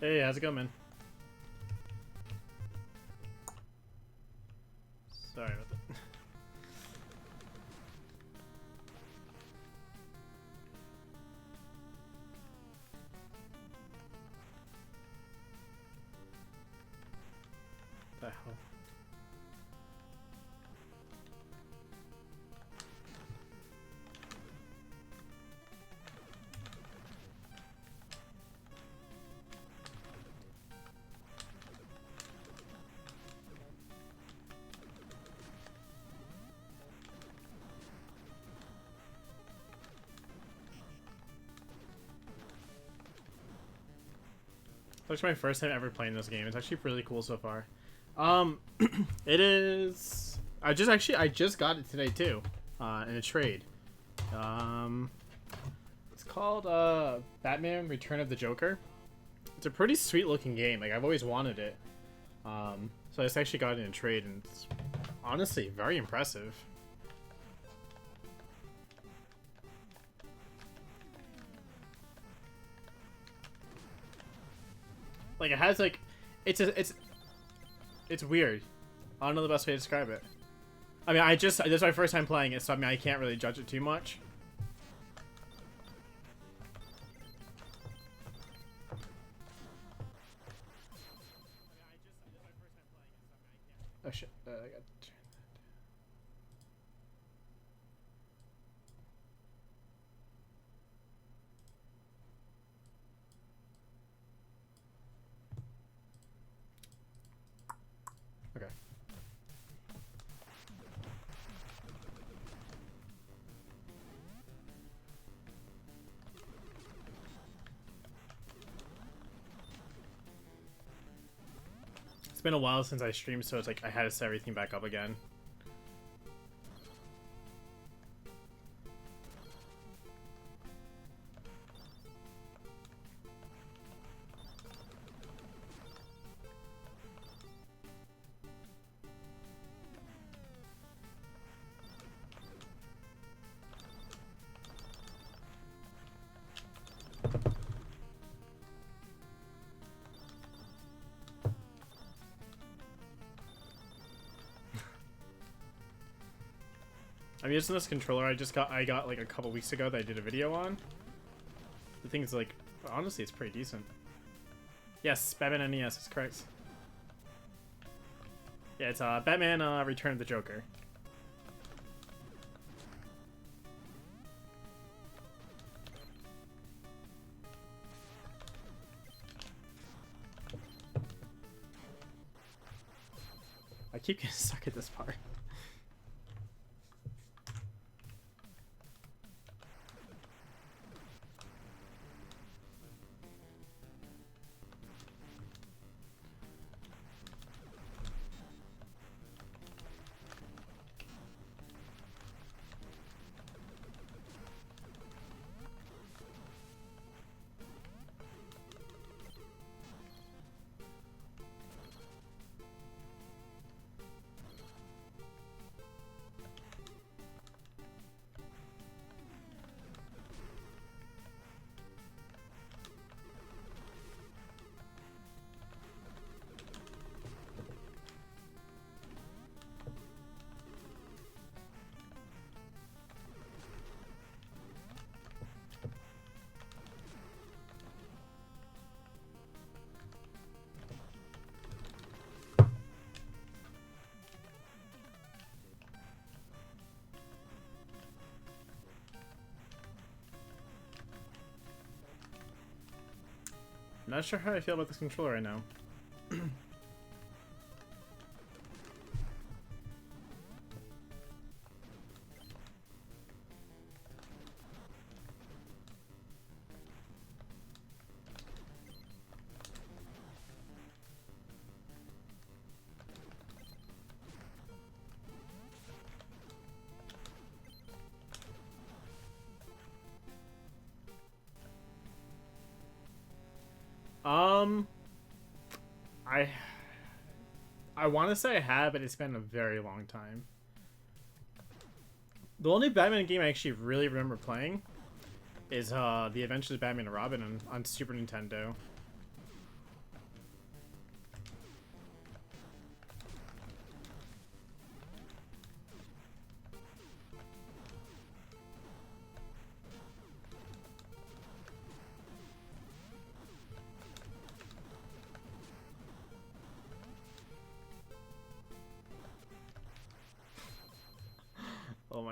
Hey, how's it going, man? Sorry about that. The hell? It's actually my first time ever playing this game. It's actually really cool so far. It is. I just got it today too, in a trade. It's called Batman: Return of the Joker. It's a pretty sweet looking game. Like I've always wanted it. So I just actually got it in a trade, and it's honestly very impressive. Like it has like, it's weird. I don't know the best way to describe it. I mean, this is my first time playing it, so I mean I can't really judge it too much. Oh shit! I got. Okay. It's been a while since I streamed, so it's like I had to set everything back up again. I'm using this controller I got like a couple weeks ago that I did a video on. The thing is like, honestly, it's pretty decent. Yes, Batman NES is correct. Yeah, it's Batman Return of the Joker. I keep getting stuck at this part. I'm not sure how I feel about this controller right now. I want to say I have, but it's been a very long time. The only Batman game I actually really remember playing is The Adventures of Batman and Robin on Super Nintendo.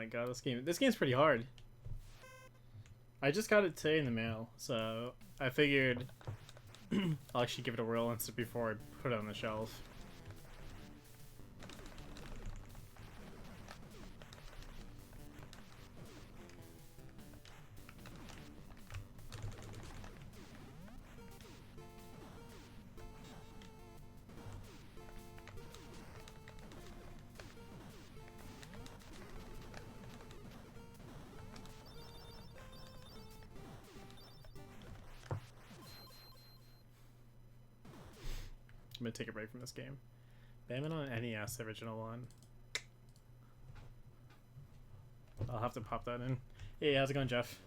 my god, this game's pretty hard. I just got it today in the mail, so I figured I'll actually give it a whirl before I put it on the shelf. I'm gonna take a break from this game. Batman on NES, the original one. I'll have to pop that in. Hey, how's it going, Jeff?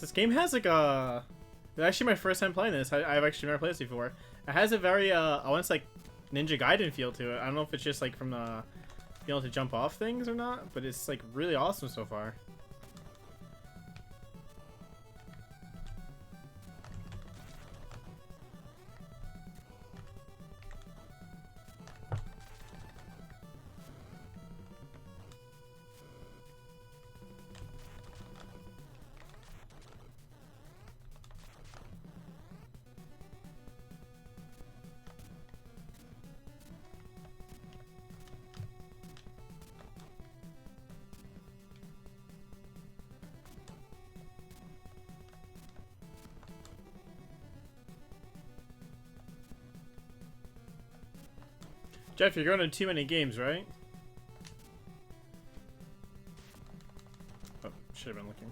This game has like a... It's actually my first time playing this. I've actually never played this before. It has a very, I want to say like Ninja Gaiden feel to it. I don't know if it's just like from the being able to jump off things or not, but it's like really awesome so far. Jeff, you're going to too many games, right? Oh, should have been looking.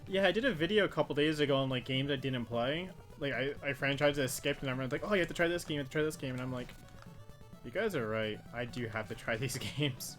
Yeah, I did a video a couple days ago on like games I didn't play. Like I franchises I skipped, and everyone's like, "Oh, you have to try this game. You have to try this game," and I'm like, "You guys are right. I do have to try these games."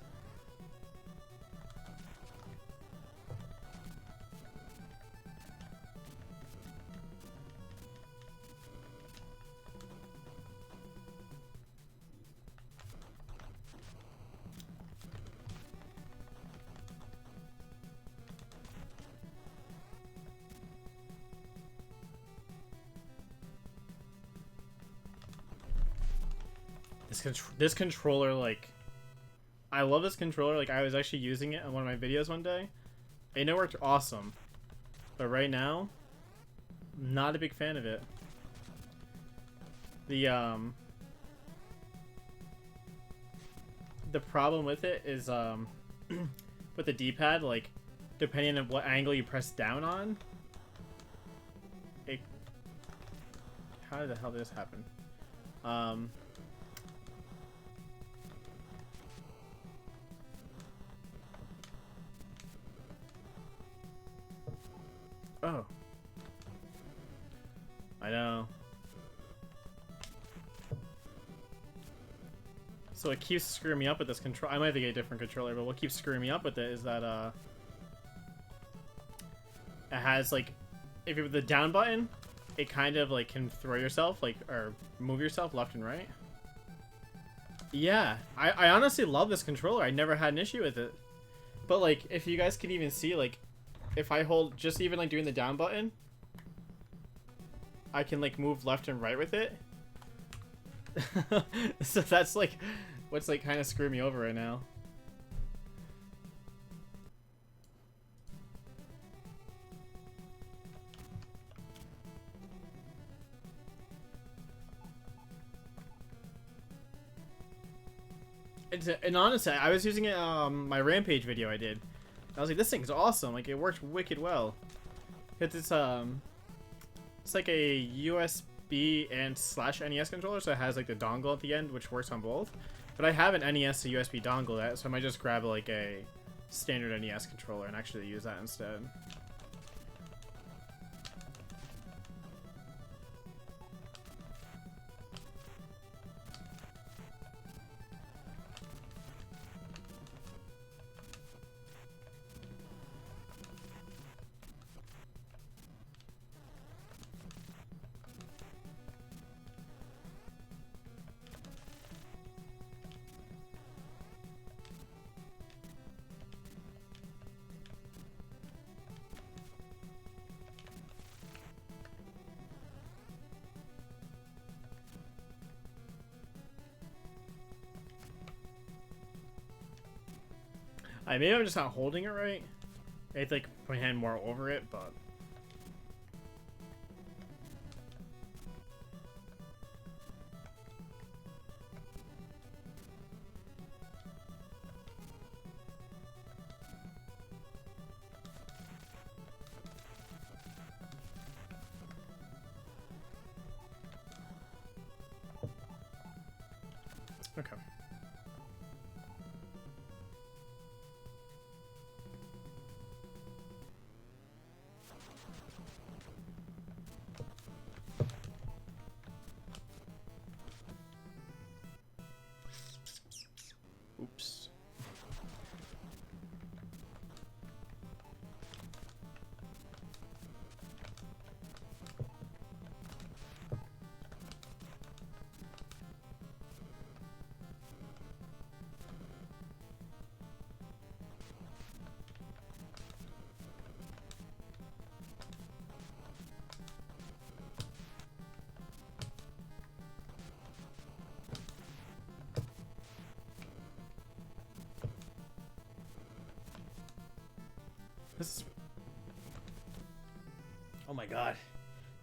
This controller, like, I love this controller. Like, I was actually using it on one of my videos one day, and it worked awesome. But right now, not a big fan of it. The problem with it is with the D-pad, like, depending on what angle you press down on, it... How the hell did this happen? Oh. I know. So it keeps screwing me up with this control. I might have to get a different controller, but what keeps screwing me up with it is that, it has, like, if you have the down button, it kind of, like, can throw yourself, like, or move yourself left and right. Yeah, I honestly love this controller. I never had an issue with it. But, like, if you guys can even see, like, if I hold, just even, like, doing the down button, I can, like, move left and right with it. So that's, like, what's, like, kind of screwing me over right now. And honestly, I was using it my Rampage video I did. I was like, this thing's awesome. Like, it worked wicked well. It's like a USB and /NES controller, so it has like the dongle at the end, which works on both. But I have an NES to USB dongle that, so I might just grab like a standard NES controller and actually use that instead. Maybe I'm just not holding it right. I have to like put my hand more over it, but okay. Oops. This is... Oh my god.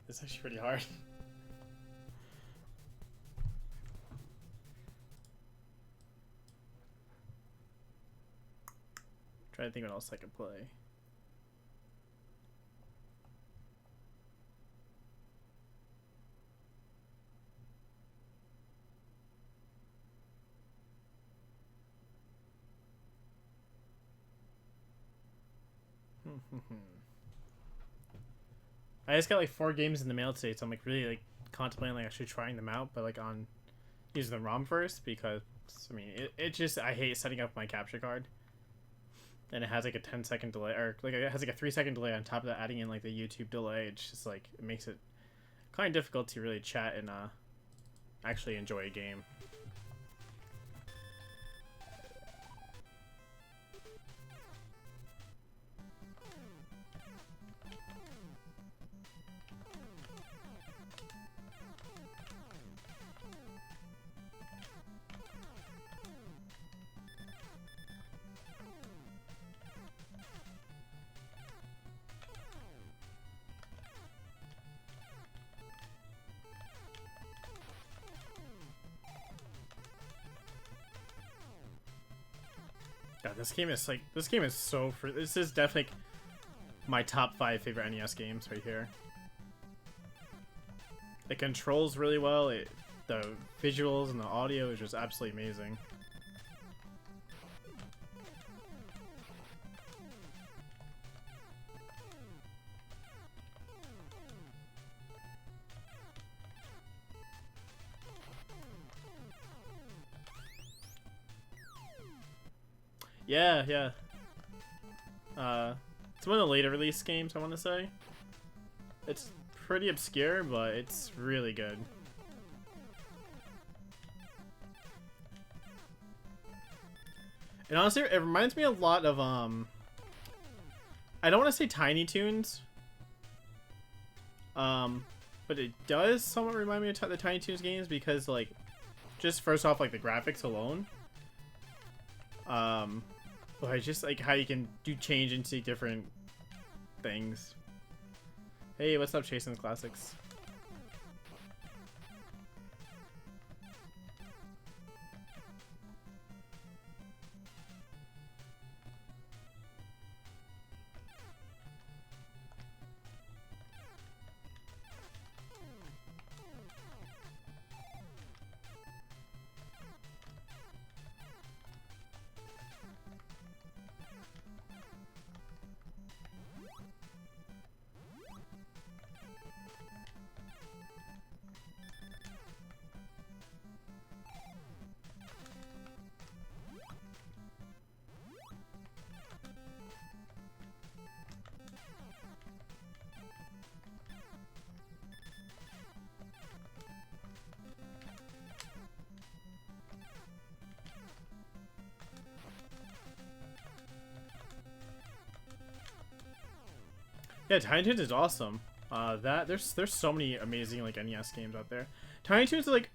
This is actually pretty hard. Trying to think what else I could play. I just got like 4 games in the mail today, so I'm like really like contemplating like actually trying them out, but like on using the ROM first, because I mean it just, I hate setting up my capture card, and it has like a 10-second delay, or like it has like a 3-second delay on top of that, adding in like the YouTube delay. It's just like it makes it kind of difficult to really chat and actually enjoy a game. God, this game is like, this game is so this is definitely my top 5 favorite NES games right here. It controls really well. The visuals and the audio is just absolutely amazing. Yeah, yeah. It's one of the later release games, I want to say. It's pretty obscure, but it's really good. And honestly, it reminds me a lot of, I don't want to say Tiny Toons. But it does somewhat remind me of the Tiny Toons games, because, like, just first off, like, the graphics alone. But just, like, how you can change into different things. Hey, what's up, Chasing the Classics? Yeah, Tiny Toons is awesome. There's so many amazing like NES games out there. Tiny Toons is like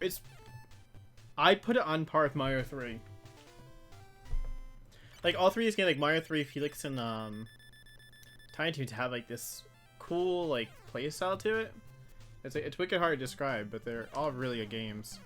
I put it on par with Mario 3. Like all three of these games, like Mario 3, Felix, and Tiny Toons have like this cool like play style to it. It's wicked hard to describe, but they're all really good games.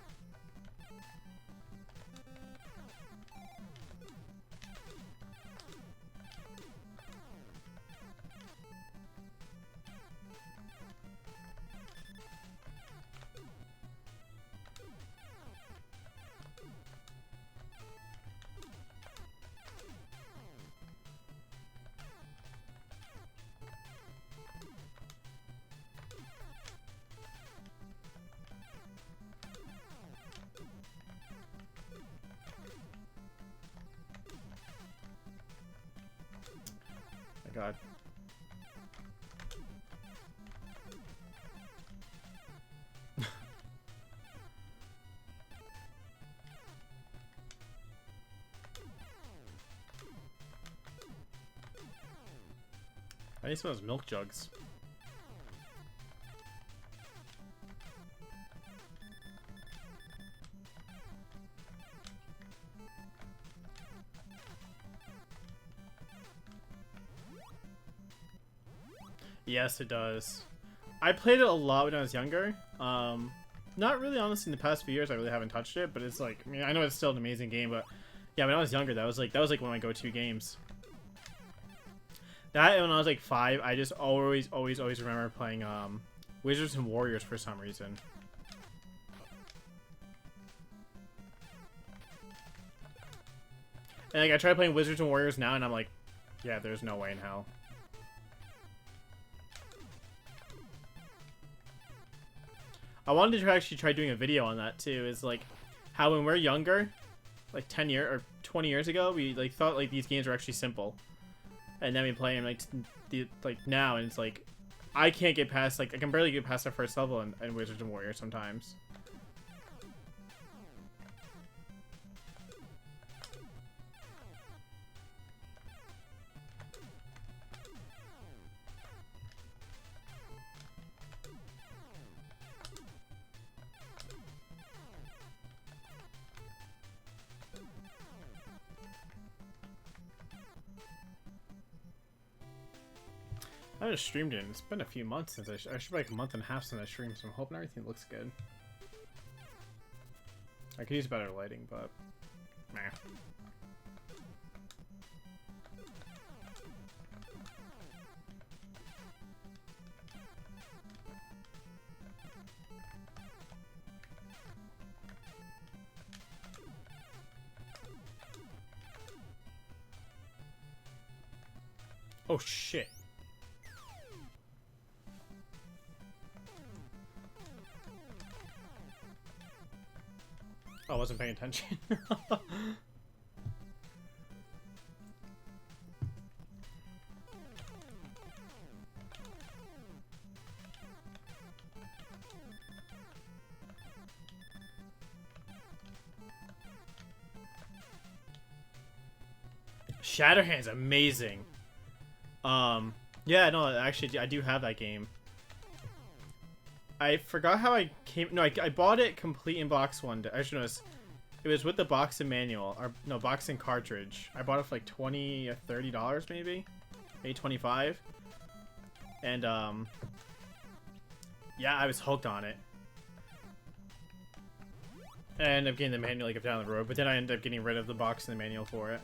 My God. I need some of those milk jugs. Yes, it does. I played it a lot when I was younger. Not really, honestly, in the past few years, I really haven't touched it, but it's like, I mean, I know it's still an amazing game, but yeah, when I was younger, that was like one of my go-to games. That, and when I was like 5, I just always remember playing Wizards and Warriors for some reason. And like I try playing Wizards and Warriors now, and I'm like, yeah, there's no way in hell. I wanted to actually try doing a video on that too. Is like how when we're younger, like 10 years or 20 years ago, we like thought like these games were actually simple, and then we play them like now, and it's like I can't get past I can barely get past the first level in Wizards and Warriors sometimes. I haven't streamed it. It's been a few months since I should be like a month and a half since I streamed, so I'm hoping everything looks good. I could use better lighting, but meh. Oh shit. I wasn't paying attention. Shatterhand's amazing. Yeah, no, actually, I do have that game. I forgot how I came. No, I bought it complete in box one day. I should notice. It was with the box and manual, or no, box and cartridge. I bought it for like $20 or $30 maybe 25. And yeah, I was hooked on it. And I ended up getting the manual like down the road, but then I ended up getting rid of the box and the manual for it.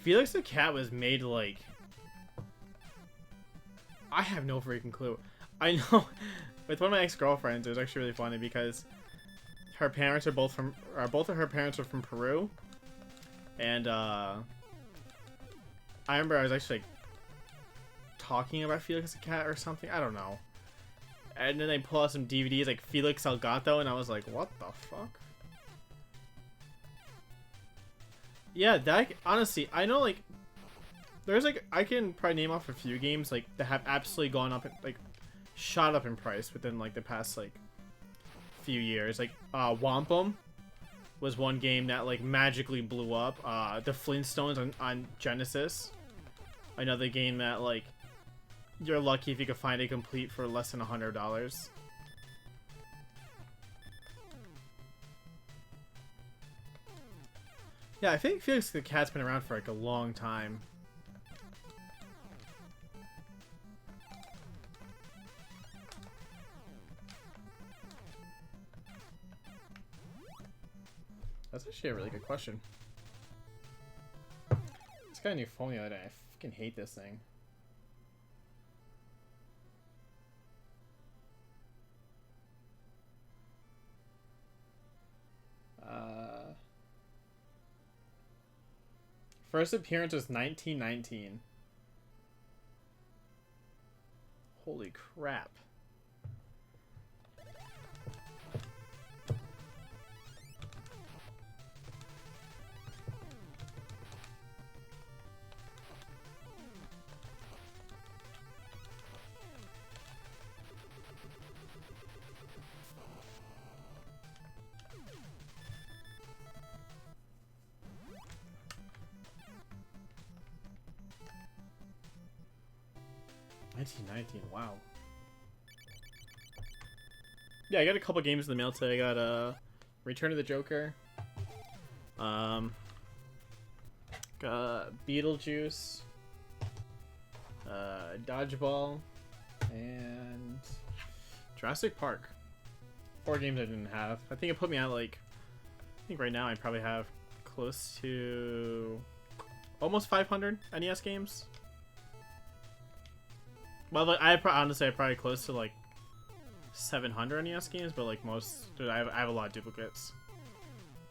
Felix the Cat was made like... I have no freaking clue. I know with one of my ex-girlfriends, it was actually really funny because her parents are both from... both of her parents are from Peru. And I remember I was actually like, talking about Felix the Cat or something. I don't know. And then they pull out some DVDs like Felix El Gato, and I was like, what the fuck? Yeah, that honestly, I know like there's like I can probably name off a few games like that have absolutely gone up like shot up in price within like the past like few years. Like Wampum was one game that like magically blew up. The Flintstones on Genesis. Another game that like you're lucky if you could find it complete for less than $100. Yeah, I think Felix the Cat's been around for like a long time. That's actually a really good question. This got a new phone the other day. I fucking hate this thing. First appearance was 1919. Holy crap. Wow. Yeah, I got a couple games in the mail today. I got Return of the Joker. Got Beetlejuice. Dodgeball. And Jurassic Park. 4 games I didn't have. I think it put me at like, I think right now I probably have close to almost 500 NES games. Well, like, honestly, I'm probably close to like 700 NES games, but like most, dude, I have a lot of duplicates.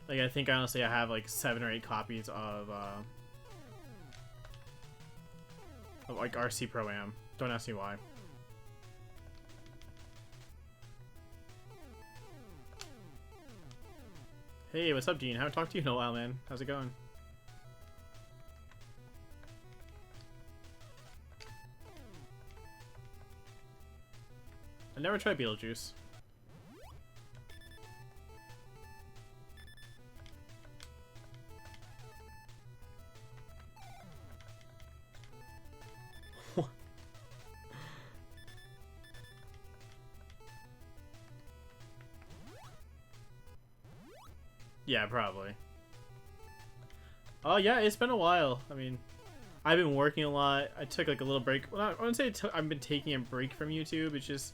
Like, I think honestly I have like 7 or 8 copies of like RC Pro Am. Don't ask me why. Hey, what's up, Gene? Haven't talked to you in a while, man. How's it going? I never tried Beetlejuice. Yeah, probably. Oh yeah, it's been a while. I mean, I've been working a lot. I took like a little break. Well, I wouldn't say I've been taking a break from YouTube. It's just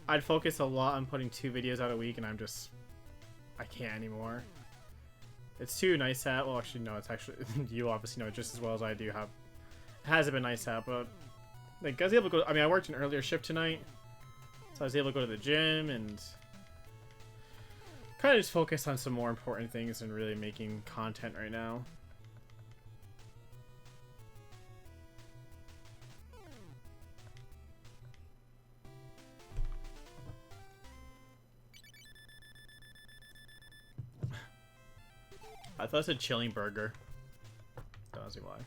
I'd focus a lot on putting 2 videos out a week, and I can't anymore. It's too nice at. Well, actually, no. It's actually you obviously know it just as well as I do. It hasn't been nice at, but like I was able to go. I mean, I worked an earlier shift tonight, so I was able to go to the gym and kind of just focus on some more important things and really making content right now. I thought it said chilling burger. Don't see why.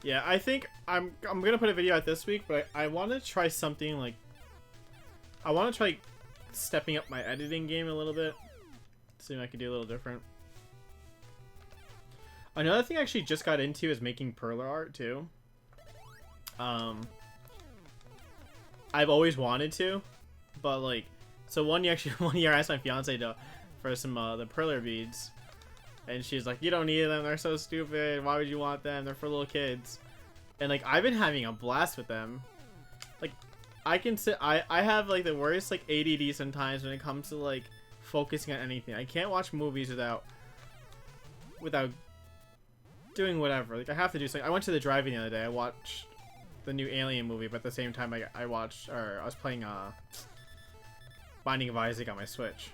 Yeah, I think I'm gonna put a video out this week, but I want to try something like I want to try stepping up my editing game a little bit, see if I can do a little different. Another thing I actually just got into is making perler art too. I've always wanted to, but like, so one year I asked my fiance for some the perler beads, and she's like, "You don't need them. They're so stupid. Why would you want them? They're for little kids." And like, I've been having a blast with them. Like, I have like the worst like ADD sometimes when it comes to like focusing on anything. I can't watch movies without doing whatever. Like, I have to do something. I went to the drive-in the other day. I watched the new Alien movie, but at the same time I was playing Binding of Isaac on my Switch.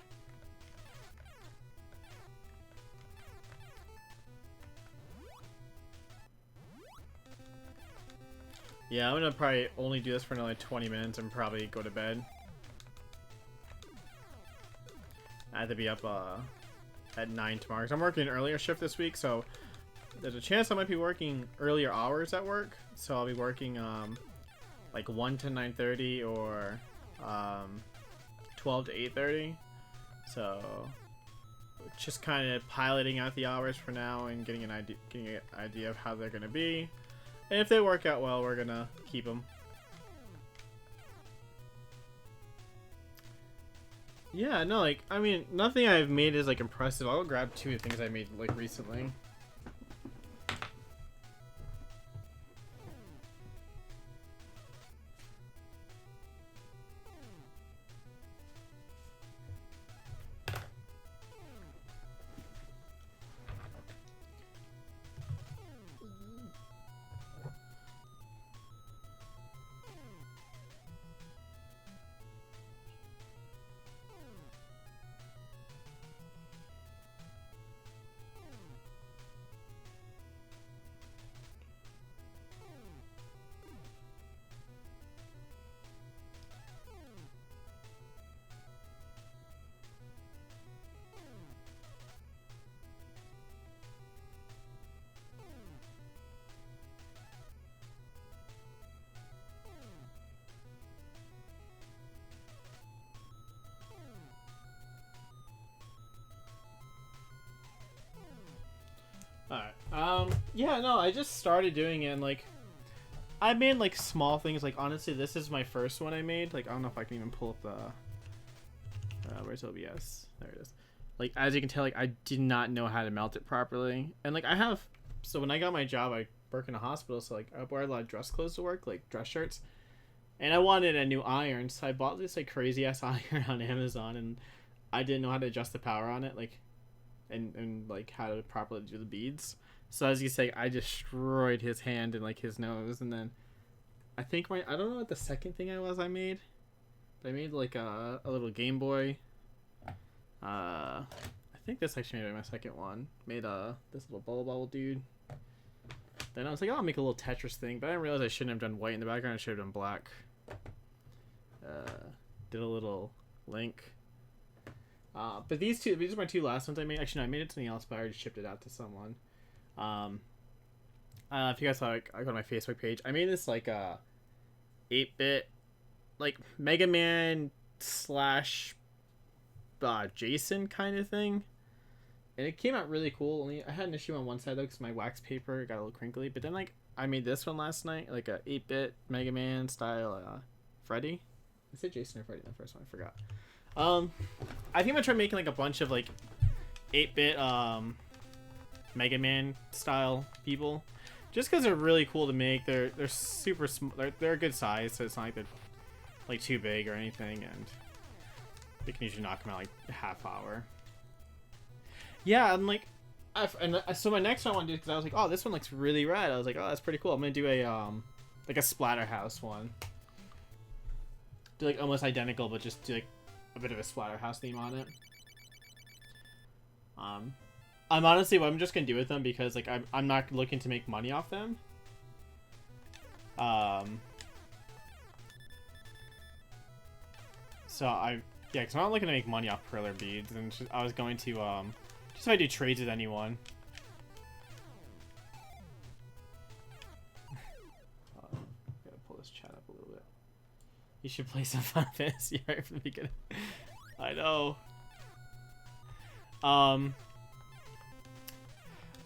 Yeah, I'm gonna probably only do this for another 20 minutes and probably go to bed. I have to be up at 9 tomorrow, because I'm working an earlier shift this week, so there's a chance I might be working earlier hours at work, so I'll be working like 1 to 9:30 or 12 to 8:30. So just kind of piloting out the hours for now and getting an idea of how they're gonna be. And if they work out well, we're gonna keep them. Yeah, no, like, I mean, nothing I've made is like impressive. I'll grab 2 things I made like recently. Alright, yeah, no, I just started doing it, and, like, I made, like, small things, like, honestly, this is my first one I made, like, I don't know if I can even pull up the, where's OBS? There it is. Like, as you can tell, like, I did not know how to melt it properly, and, like, so when I got my job, I work in a hospital, so, like, I wear a lot of dress clothes to work, like, dress shirts, and I wanted a new iron, so I bought this, like, crazy-ass iron on Amazon, and I didn't know how to adjust the power on it, like, and like how to properly do the beads. So as you say, I destroyed his hand and like his nose, and then I think I don't know what the second thing I made. But I made like a little Game Boy. I think this actually made my second one. Made this little bubble dude. Then I was like, oh, I'll make a little Tetris thing, but I didn't realize I shouldn't have done white in the background. I should have done black. Did a little Link. But these are my 2 last ones I made. Actually, no, I made it something else, but I already shipped it out to someone. If you guys saw, like, I go to my Facebook page. I made this, like, 8-bit, like, Mega Man slash Jason kind of thing. And it came out really cool. Only I had an issue on one side, though, because my wax paper got a little crinkly. But then, like, I made this one last night, like, a 8-bit Mega Man style, Freddy. I said Jason or Freddy in the first one, I forgot. I think I'm gonna try making like a bunch of like 8-bit Mega Man style people, just because they're really cool to make. They're super they're a good size, so it's not like they're like too big or anything, and you can usually knock them out like a half hour. Yeah, I'm like, so my next one I want to do, because I was like, oh, this one looks really rad. I was like, oh, that's pretty cool. I'm gonna do a like a Splatterhouse one. Do like almost identical, but just do like a bit of a Splatterhouse theme on it. I'm honestly, what I'm just gonna do with them, because like I'm not looking to make money off them. So because I'm not looking to make money off perler beads, and I was going to just if I do trades with anyone. Gotta pull this chat up a little bit. You should play some Final Fantasy right from the beginning. I know.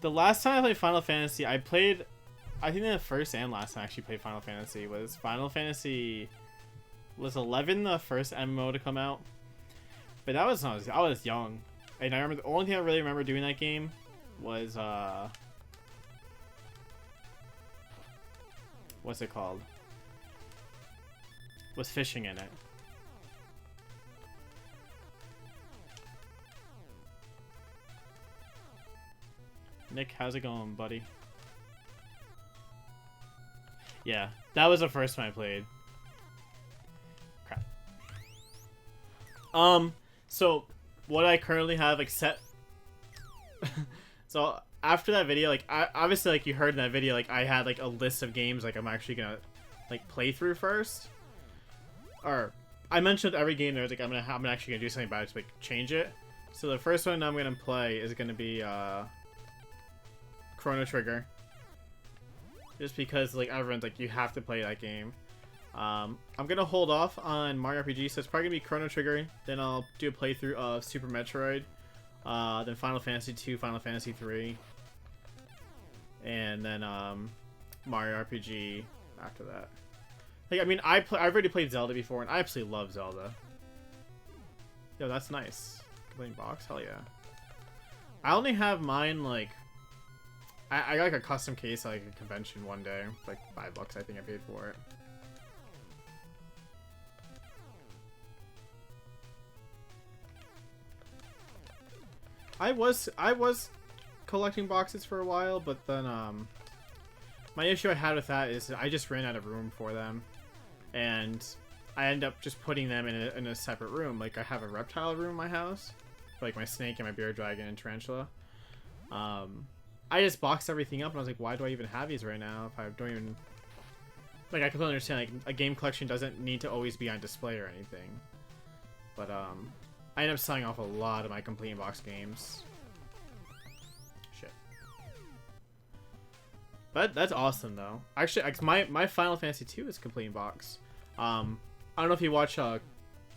The last time I played Final Fantasy, I think the first and last time I actually played Final Fantasy was Final Fantasy was 11, the first MMO to come out. But that was I was young, and I remember the only thing I really remember doing that game was what's it called? Was fishing in it. Nick, how's it going, buddy? Yeah, that was the first one I played. Crap. So what I currently have like set. So after that video, like obviously like you heard in that video, like I had like a list of games like I'm actually gonna like play through first. Or I mentioned every game there was like I'm actually gonna do something about it to like change it. So the first one I'm gonna play is gonna be Chrono Trigger. Just because like everyone's like, you have to play that game. I'm gonna hold off on Mario RPG, so it's probably gonna be Chrono Trigger. Then I'll do a playthrough of Super Metroid, then Final Fantasy 2, Final Fantasy 3, and then Mario RPG after that. Like, I mean, I've already played Zelda before, and I absolutely love Zelda. Yo, that's nice. Completing box, hell yeah. I only have mine like, I got like a custom case at like a convention one day, like $5 I think I paid for it. I was collecting boxes for a while, but then my issue I had with that is I just ran out of room for them, and I end up just putting them in a separate room. Like, I have a reptile room in my house for like my snake and my bear dragon and tarantula. I just boxed everything up, and I was like, why do I even have these right now if I don't even, like, I completely understand like a game collection doesn't need to always be on display or anything, but I end up selling off a lot of my complete box games. Shit. But that's awesome though. Actually, my Final Fantasy 2 is complete box. I don't know if you watch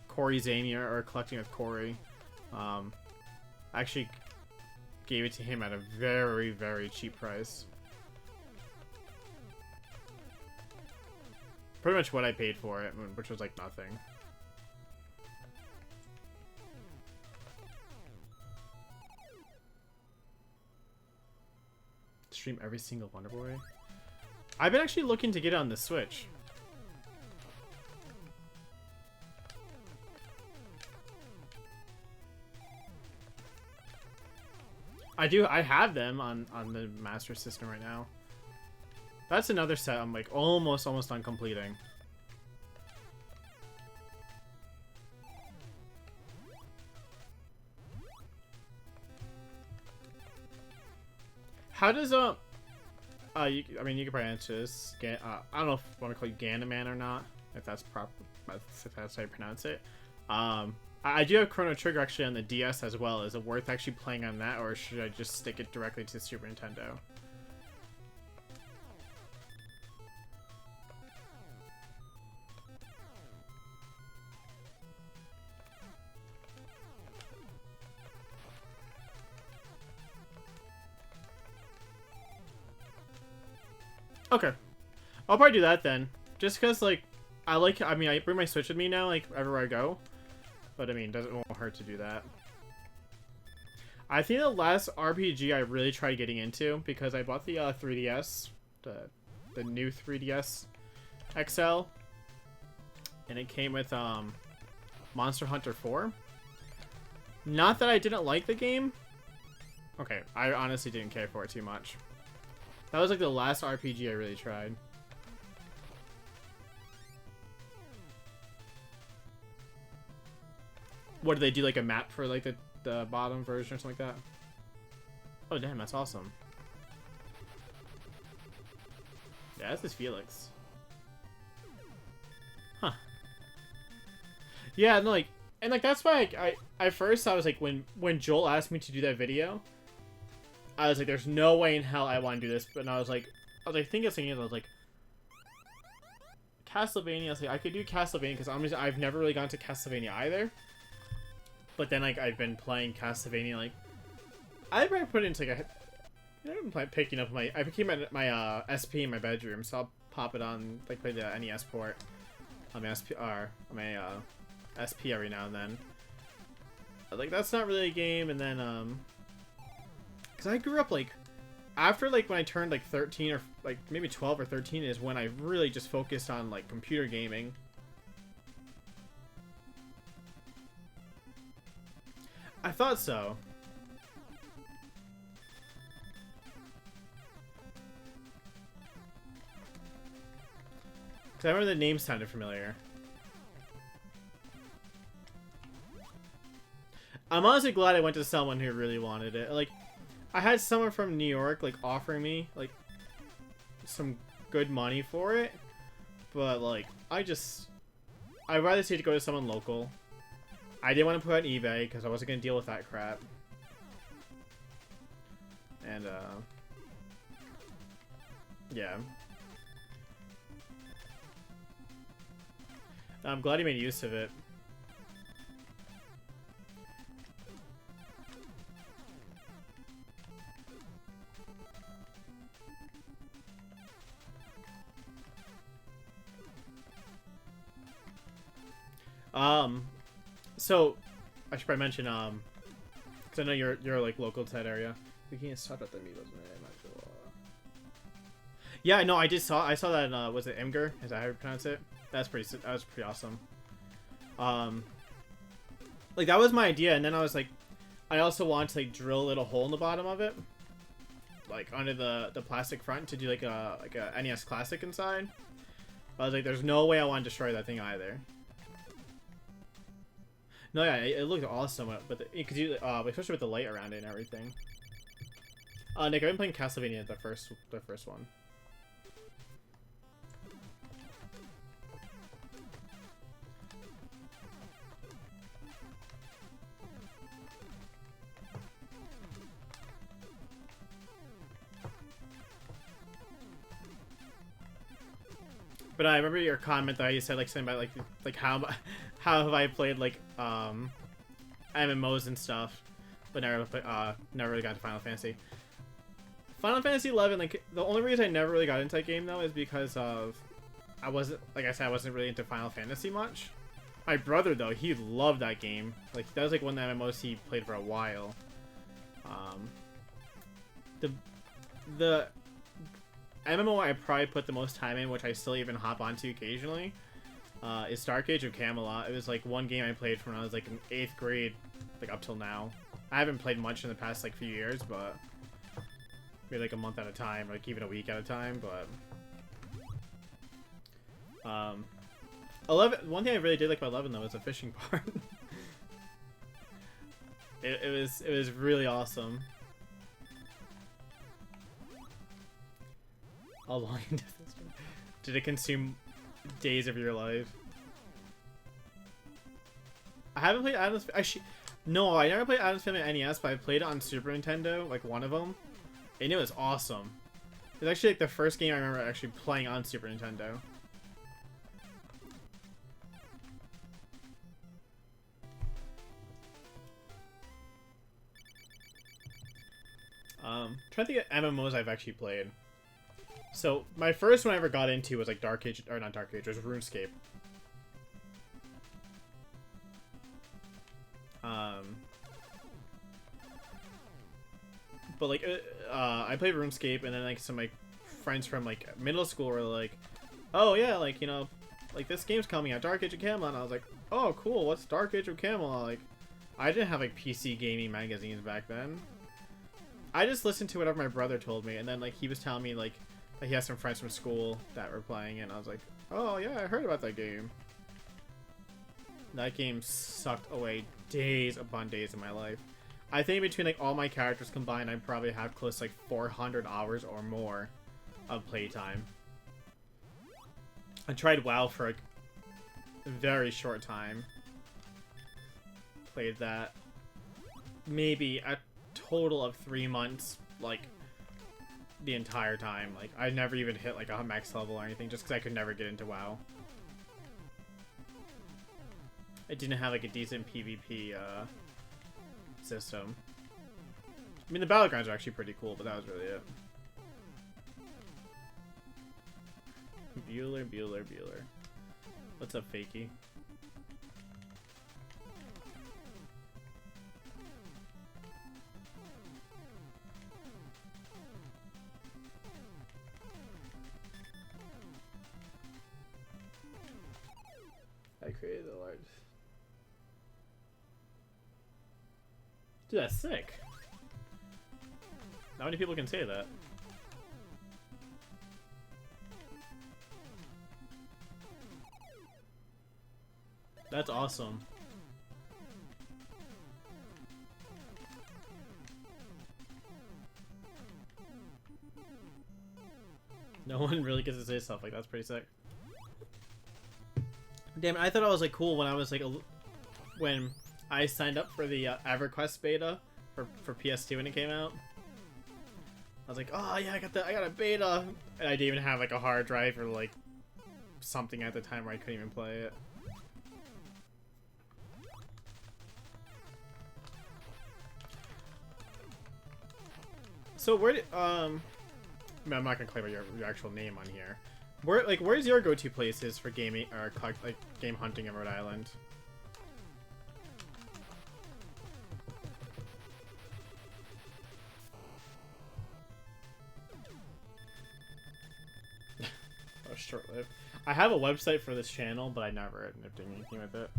Corey Zania or Collecting with Corey. I actually gave it to him at a very, very cheap price. Pretty much what I paid for it, which was like nothing. Stream every single Wonder Boy. I've been actually looking to get it on the Switch. I have them on the Master System right now. That's another set I'm like almost on completing. How does I mean, you can probably answer this. I don't know if I want to call you Ganaman or not, if that's proper, if that's how you pronounce it. I do have Chrono Trigger actually on the DS as well. Is it worth actually playing on that, or should I just stick it directly to Super Nintendo? Okay, I'll probably do that then. Just because, like, I mean, I bring my Switch with me now, like, everywhere I go. But, I mean, it won't hurt to do that. I think the last RPG I really tried getting into, because I bought the 3DS, the new 3DS XL, and it came with Monster Hunter 4. Not that I didn't like the game. Okay, I honestly didn't care for it too much. That was like the last RPG I really tried. What did they do, like a map for like the bottom version or something like that? Oh damn, that's awesome. Yeah, this is Felix. Huh. Yeah, no, like, and like that's why I at first I was like, when Joel asked me to do that video, I was like, there's no way in hell I want to do this. But I was like thinking, I was like, Castlevania. I was like, I could do Castlevania because I've never really gone to Castlevania either. But then like I've been playing Castlevania, like I probably put it into like I've been picking up I became my SP in my bedroom, so I'll pop it on, like play the NES port on my SP or on my SP every now and then. But, like, that's not really a game. And then because I grew up like after like when I turned like 13 or like maybe 12 or 13 is when I really just focused on like computer gaming. I thought so. Because I remember the name sounded familiar. I'm honestly glad I went to someone who really wanted it. Like, I had someone from New York, like, offering me, like, some good money for it. But, like, I'd rather see it go to someone local. I didn't want to put it on eBay because I wasn't going to deal with that crap. And, Yeah. I'm glad he made use of it. So I should probably mention, because I know you're like local to that area. We can't stop at the amiibos. Yeah, no, I saw that. Was it Imgur? Is that how you pronounce it? That was pretty awesome. Like that was my idea, and then I was like, I also want to like drill a little hole in the bottom of it, like under the plastic front to do like a NES Classic inside. But I was like, there's no way I want to destroy that thing either. No, yeah, it looked awesome, but because you, especially with the light around it and everything. Nick, I've been playing Castlevania, the first one. But I remember your comment that you said like something about like how have I played like MMOs and stuff, but never really got to Final Fantasy. Final Fantasy 11, like the only reason I never really got into that game though is because of I wasn't really into Final Fantasy much. My brother though, he loved that game. Like that was like one of the MMOs he played for a while. The MMO I probably put the most time in, which I still even hop onto occasionally, is Dark Age of Camelot. It was like one game I played from when I was like in 8th grade, like up till now. I haven't played much in the past like few years, but maybe like a month at a time, like even a week at a time. But 11. One thing I really did like about 11 though was the fishing part. it was really awesome. How long did it consume days of your life? I haven't played Adam's. No, I never played Adam's Family on NES, but I played it on Super Nintendo, like one of them, and it was awesome. It was actually like the first game I remember actually playing on Super Nintendo. Trying to think of MMOs I've actually played. So my first one I ever got into was like Dark Age, or not Dark Age, it was RuneScape. But like, I played RuneScape, and then like some like friends from like middle school were like, "Oh yeah, like you know, like this game's coming out, Dark Age of Camelot." And I was like, "Oh cool, what's Dark Age of Camelot?" Like, I didn't have like PC gaming magazines back then. I just listened to whatever my brother told me, and then like he was telling me like he has some friends from school that were playing it, and I was like, "Oh yeah, I heard about that game." That game sucked away days upon days of my life. I think between like all my characters combined, I probably have close to like 400 hours or more of playtime. I tried WoW for like a very short time. Played that maybe a total of 3 months, like the entire time. Like I never even hit like a max level or anything, just because I could never get into WoW. I didn't have like a decent PvP system. I mean, the battlegrounds are actually pretty cool, but that was really it. Bueller. What's up, Fakey? I created the large. Dude, that's sick. Not many people can say that. That's awesome. No one really gets to say stuff like that's pretty sick. Damn, I thought it was like cool when I was like when I signed up for the EverQuest beta for PS2 when it came out. I was like, oh yeah, I got a beta, and I didn't even have like a hard drive or like something at the time where I couldn't even play it. So where did I mean, I'm not gonna claim your actual name on here. Where's your go-to places for gaming or like game hunting in Rhode Island? Oh, short-lived. I have a website for this channel, but I never ended up doing anything with it.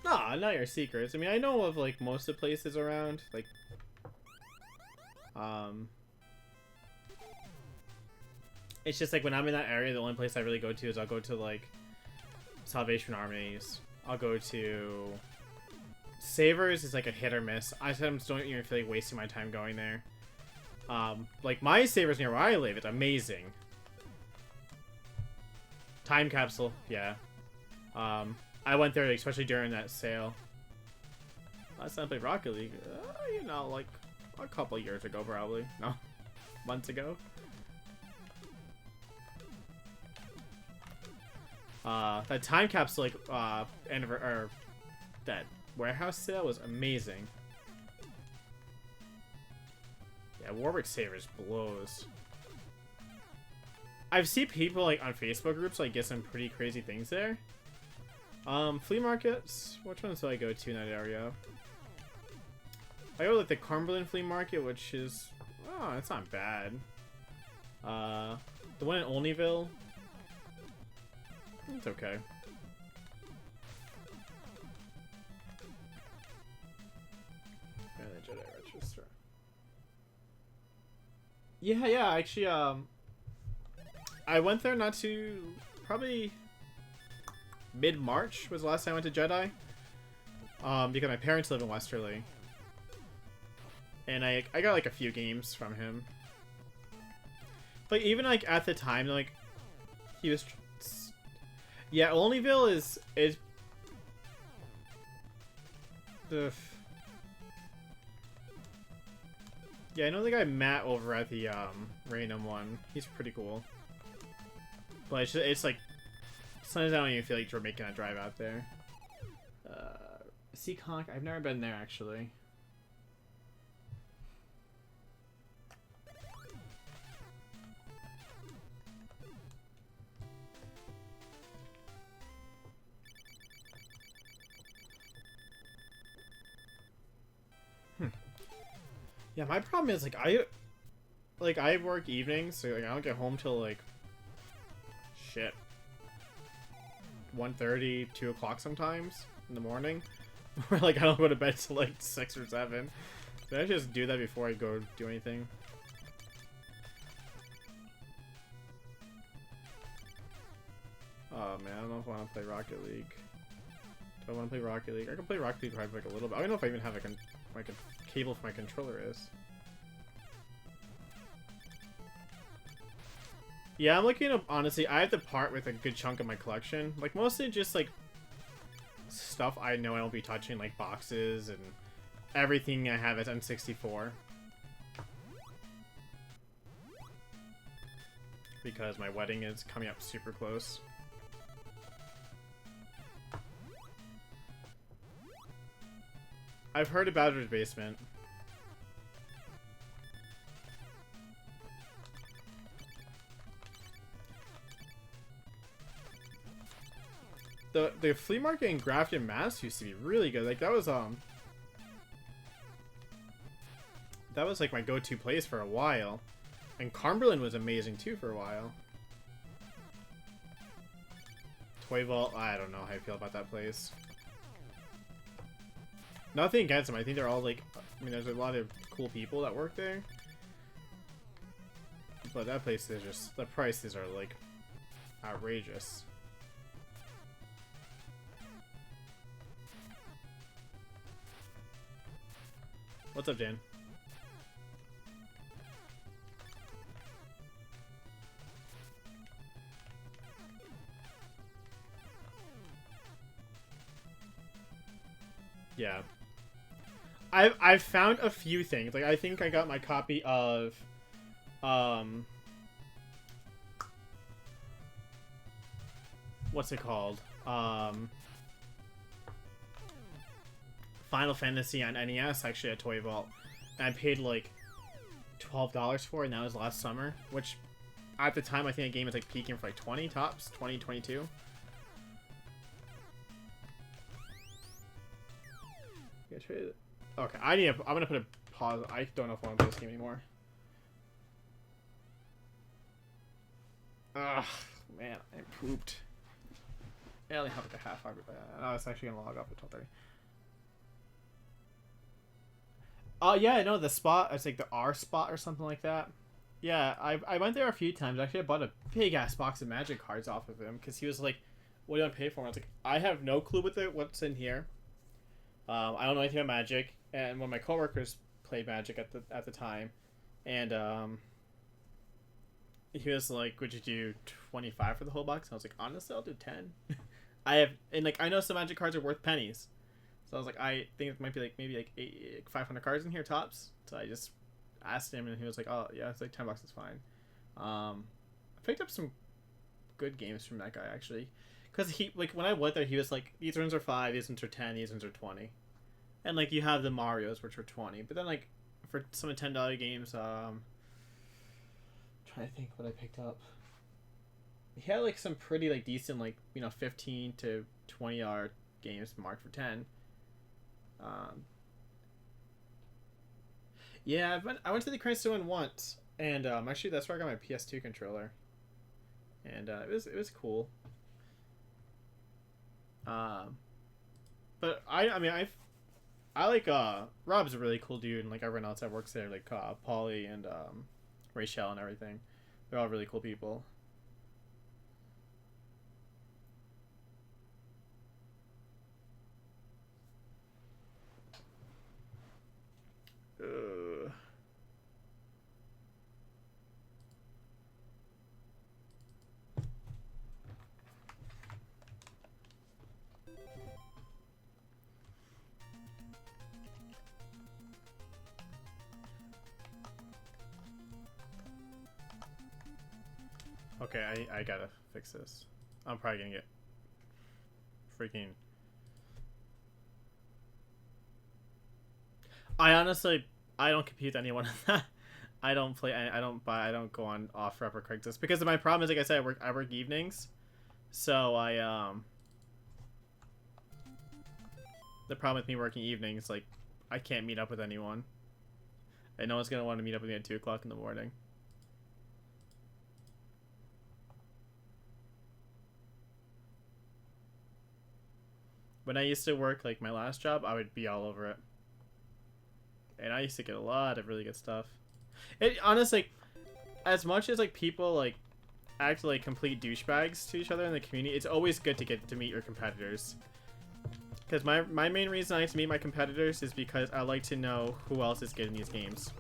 Nah, not your secrets. I mean, I know of like most of the places around, like it's just like when I'm in that area, the only place I really go to is I'll go to like Salvation Armies. I'll go to Savers is like a hit or miss. I sometimes don't even feel like wasting my time going there. Like my Savers near where I live, it's amazing. Time Capsule, yeah. I went there especially during that sale. Last time I played Rocket League, you know, like a couple years ago, probably. No, months ago. That Time Capsule, like, or that warehouse sale was amazing. Yeah, Warwick Savers blows. I've seen people like on Facebook groups like get some pretty crazy things there. Flea markets. Which ones do I go to in that area? I go to like the Cumberland Flea Market, which is it's not bad. The one in Olneyville, it's okay. And the Jedi Register. Yeah. Actually, I went there not too probably mid-March was the last time I went to Jedi. Because my parents live in Westerly. And I got like a few games from him. But even like at the time, like he was yeah, Olneyville is the yeah, I know the guy Matt over at the Random one. He's pretty cool. But it's like sometimes I don't even feel like we're making a drive out there. Seaconk, I've never been there actually. Yeah, my problem is like I work evenings, so like I don't get home till like shit 1:30, 2 o'clock sometimes in the morning. Or like I don't go to bed till like 6 or 7. Did I just do that before I go do anything? Oh man, I don't know if I want to play Rocket League. Do I want to play Rocket League? I can play Rocket League for like a little bit. I don't know if I even have like a cable for my controller is. Yeah, I'm looking up, honestly, I have to part with a good chunk of my collection. Like, mostly just, like, stuff I know I won't be touching, like boxes and everything I have at N64. Because my wedding is coming up super close. I've heard about Bowser's Basement. The flea market in Grafton, Mass used to be really good. Like that was like my go-to place for a while. And Cumberland was amazing too for a while. Toy Vault, I don't know how I feel about that place. Nothing against them. I think they're all like, I mean, there's a lot of cool people that work there. But that place is just, the prices are like outrageous. What's up, Dan? Yeah. I've found a few things. Like I think I got my copy of what's it called? Final Fantasy on NES actually at Toy Vault. And I paid like $12 for it, and that was last summer, which at the time I think the game was like peaking for like 20 tops, 20, 22. Okay, I'm gonna put a pause. I don't know if I want to play this game anymore. Ugh, man, I pooped. I only have like a half hour. I was actually gonna log off at 12:30. Yeah, no, the spot. It's like the R spot or something like that. Yeah, I went there a few times. Actually, I bought a big ass box of Magic cards off of him because he was like, "What do I pay for?" And I was like, "I have no clue what's in here. I don't know anything about Magic." And one of my coworkers played Magic at the time, and he was like, "Would you do 25 for the whole box?" And I was like, "Honestly, I'll do 10." I know some Magic cards are worth pennies. So I was like, I think it might be like maybe like 500 cards in here tops. So I just asked him, and he was like, "Oh yeah, it's like $10 is fine." I picked up some good games from that guy actually, because he like when I went there, he was like, "These ones are 5, these ones are 10, these ones are 20," and like you have the Mario's which were 20, but then like for some of $10 games, trying to think what I picked up. He had like some pretty like decent like 15 to $20 games marked for 10. Yeah, I went to the Cranston one once, and actually that's where I got my PS2 controller, and it was cool. But I like Rob's a really cool dude, and like everyone else that works there, like Polly and Rachel and everything, they're all really cool people. Uh, okay, I gotta fix this. I'm probably gonna get freaking. I honestly, I don't compete with anyone. I don't play. I don't buy. I don't go on off or Craigslist because my problem is, like I said, I work evenings, so the problem with me working evenings, like I can't meet up with anyone, and no one's gonna want to meet up with me at 2 o'clock in the morning. When I used to work like my last job, I would be all over it, and I used to get a lot of really good stuff. It honestly, as much as like people like act like complete douchebags to each other in the community, it's always good to get to meet your competitors. Because my main reason I like to meet my competitors is because I like to know who else is good in these games.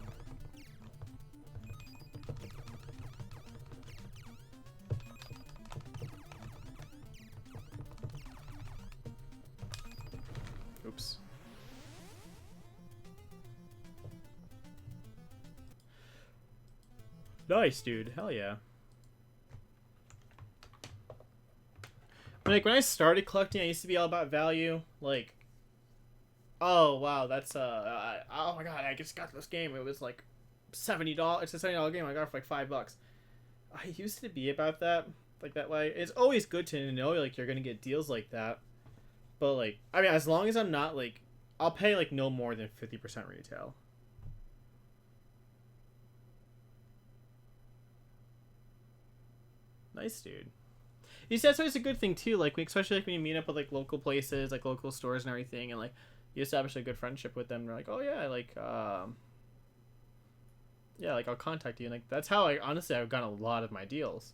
Oops. Nice, dude. Hell yeah. Like when I started collecting, I used to be all about value. Like, oh wow, that's oh my god, I just got this game. It was like $70. It's a $70 game. I got it for like $5. I used to be about that, like that way. It's always good to know like you're gonna get deals like that. But like, I mean, as long as I'm not like, I'll pay like no more than 50% retail. Nice, dude. You see, that's always a good thing too. Like, especially like when you meet up with like local places, like local stores and everything, and like you establish a good friendship with them. They're like, oh yeah, like yeah, like I'll contact you. And like that's how I honestly I've gotten a lot of my deals.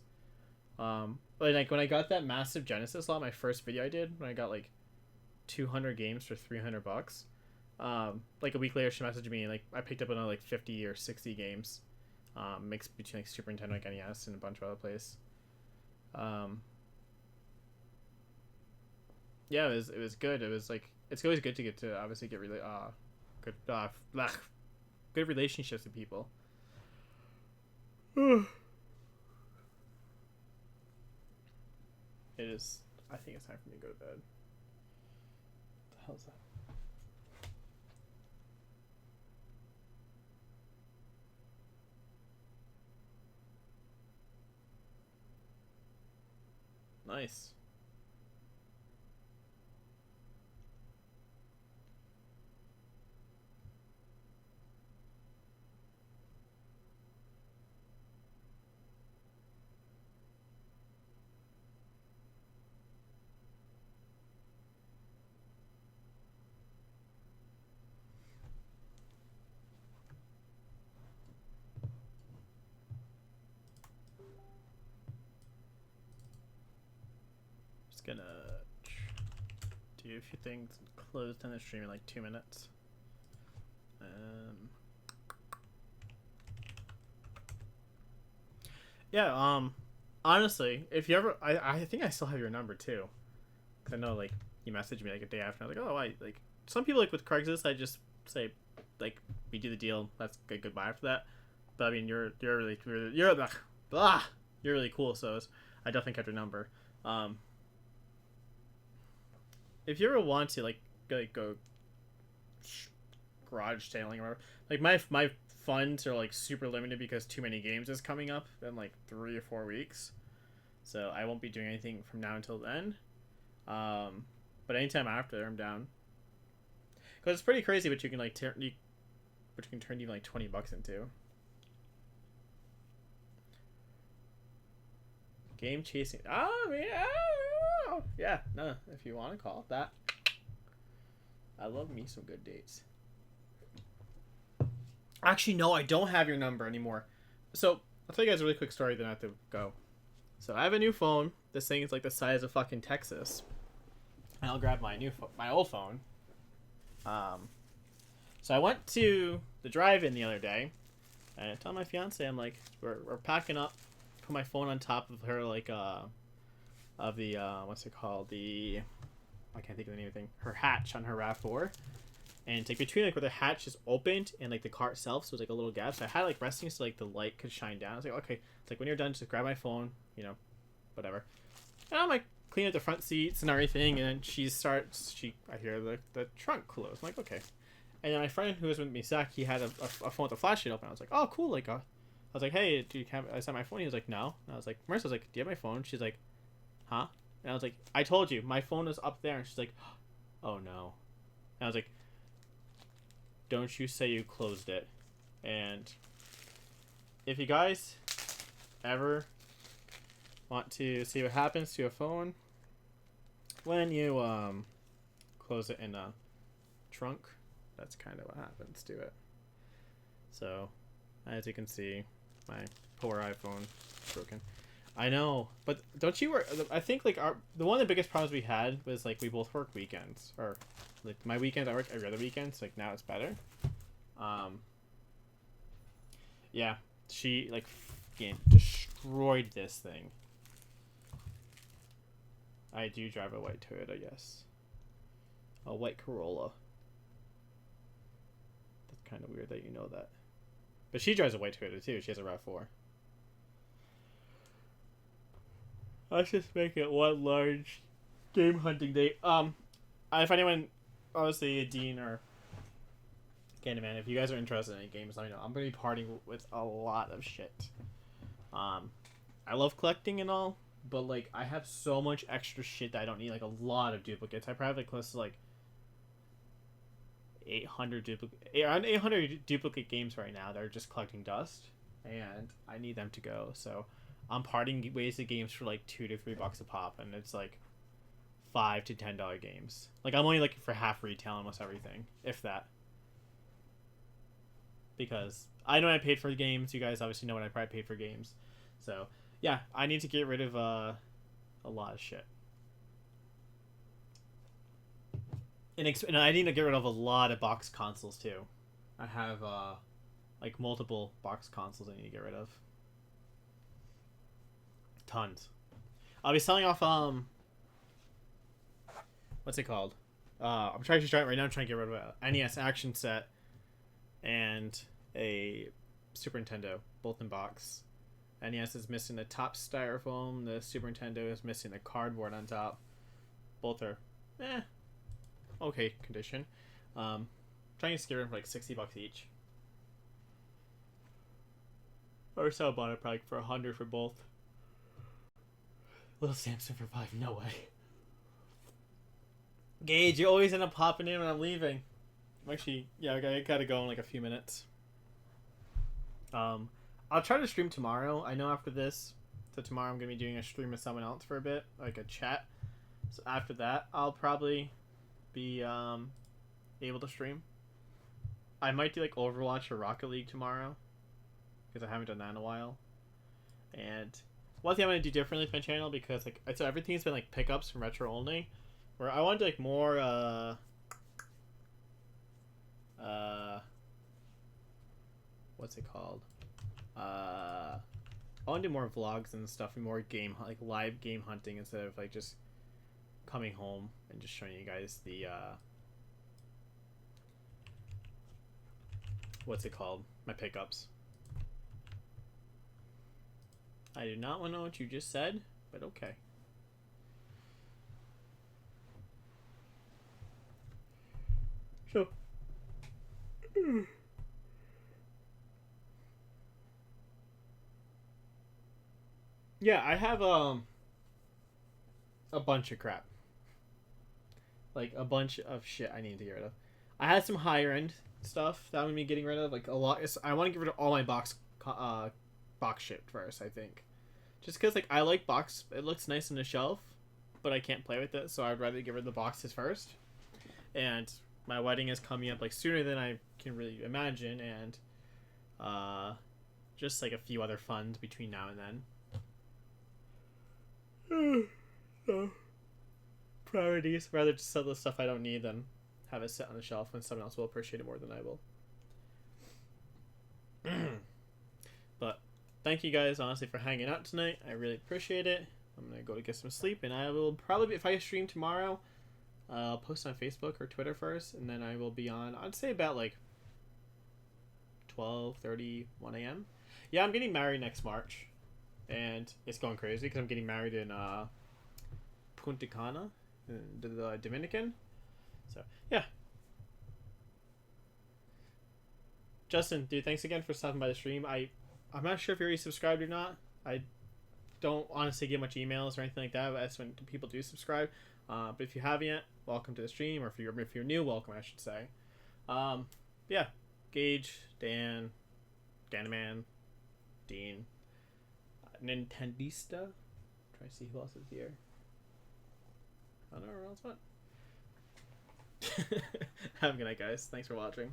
But like when I got that massive Genesis lot, my first video I did when I got like 200 games for $300. Like a week later, she messaged me and like I picked up another like 50 or 60 games, mixed between like Super Nintendo, like NES, and a bunch of other places. Yeah, it was good. It was like it's always good to get to obviously get really good good relationships with people. It is. I think it's time for me to go to bed. What the hell is that? Nice. Just gonna do a few things and close down the stream in like 2 minutes. Yeah, honestly, if you ever, I think I still have your number too. Cause I know like you messaged me like a day after. I was like, oh, I like some people like with Craigslist. I just say like we do the deal. That's good. Goodbye after that. But I mean, you're really you're really cool. So I definitely kept your number. If you ever want to like go garage sailing or whatever, like my funds are like super limited because too many games is coming up in like 3 or 4 weeks, so I won't be doing anything from now until then. But anytime after, I'm down. Because it's pretty crazy what you can like turn even like $20 into. Game chasing. Oh yeah, yeah. No, if you want to call it that. I love me some good dates. Actually, no, I don't have your number anymore. So I'll tell you guys a really quick story. Then I have to go. So I have a new phone. This thing is like the size of fucking Texas. And I'll grab my my old phone. So I went to the drive-in the other day, and I told my fiance, I'm like, we're packing up. Put my phone on top of her like of the what's it called, the I can't think of the name of the thing, her hatch on her RAV4, and it's like between like where the hatch is opened and like the car itself, so it's like a little gap. So I had like resting so like the light could shine down. I was like, okay, it's like when you're done, just grab my phone, you know, whatever. And I'm like clean up the front seats and everything, and then I hear the trunk close. I'm like, okay. And then my friend who was with me, Zach, he had a phone with a flashlight open. I was like, oh cool, like I was like, hey, do you have, I saw my phone? He was like, no. And I was like, Marissa was like, do you have my phone? She's like, huh? And I was like, I told you, my phone is up there. And she's like, oh no. And I was like, don't you say you closed it. And if you guys ever want to see what happens to a phone when you close it in a trunk, that's kind of what happens to it. So as you can see, my poor iPhone is broken. I know, but don't you work? I think like one of the biggest problems we had was like we both work weekends, or like my weekends I work every other weekend. So like now it's better. Yeah, she like fucking destroyed this thing. I do drive a white Toyota, yes. A white Corolla. That's kind of weird that you know that. But she drives a white Toyota too. She has a RAV4. Let's just make it one large game hunting date. If anyone, obviously Dean or Candyman, if you guys are interested in any games, let me know. I'm gonna be partying with a lot of shit. I love collecting and all, but like I have so much extra shit that I don't need. Like a lot of duplicates. I probably have like close to like 800 duplicate games right now that are just collecting dust, and I need them to go. So I'm parting ways of games for like $2 to $3 a pop, and it's like $5 to $10 games. Like I'm only looking for half retail almost everything, if that. Because I know I paid for games. You guys obviously know what I probably paid for games. So yeah, I need to get rid of a lot of shit. And I need to get rid of a lot of box consoles too. I have like multiple box consoles I need to get rid of. Tons. I'll be selling off what's it called? I'm trying to start right now. I'm trying to get rid of a NES action set and a Super Nintendo, both in box. NES is missing the top styrofoam. The Super Nintendo is missing the cardboard on top. Both are, okay condition. Trying to scare them for like $60 each. Or sell bought it probably for $100 for both. Little Samson for $5. No way. Gage, you always end up popping in when I'm leaving. Actually, yeah, I gotta go in like a few minutes. I'll try to stream tomorrow. I know after this, so tomorrow I'm gonna be doing a stream with someone else for a bit, like a chat. So after that, I'll probably be able to stream. I might do like Overwatch or Rocket League tomorrow, because I haven't done that in a while. And one thing I'm gonna do differently with my channel, because like so everything's been like pickups from retro only, where I want to do like more what's it called? I want to do more vlogs and stuff, and more game like live game hunting instead of like just coming home and just showing you guys the what's it called? My pickups. I do not want to know what you just said, but okay. So yeah, I have a bunch of crap. Like a bunch of shit I need to get rid of. I had some higher end stuff that I'm gonna be getting rid of, like a lot. I want to get rid of all my box shit first, I think. Just because like I like box, it looks nice on the shelf, but I can't play with it, so I'd rather get rid of the boxes first. And my wedding is coming up like sooner than I can really imagine, and just like a few other funds between now and then. So, priorities. Rather just sell the stuff I don't need than have it sit on the shelf when someone else will appreciate it more than I will. But thank you guys honestly for hanging out tonight. I really appreciate it. I'm gonna go to get some sleep, and I will probably, if I stream tomorrow, I'll post on Facebook or Twitter first, and then I will be on, I'd say about like 12:30, 1 a.m. Yeah, I'm getting married next March, and it's going crazy because I'm getting married in Punta Cana, in the Dominican. So yeah. Justin, dude, thanks again for stopping by the stream. I'm not sure if you're already subscribed or not. I don't honestly get much emails or anything like that. But that's when people do subscribe. But if you haven't yet, welcome to the stream. Or if you're new, welcome, I should say. Yeah, Gage, Dan, Danaman, Dean, Nintendista. Try to see who else is here. I don't know who else. What? Have a good night, guys. Thanks for watching.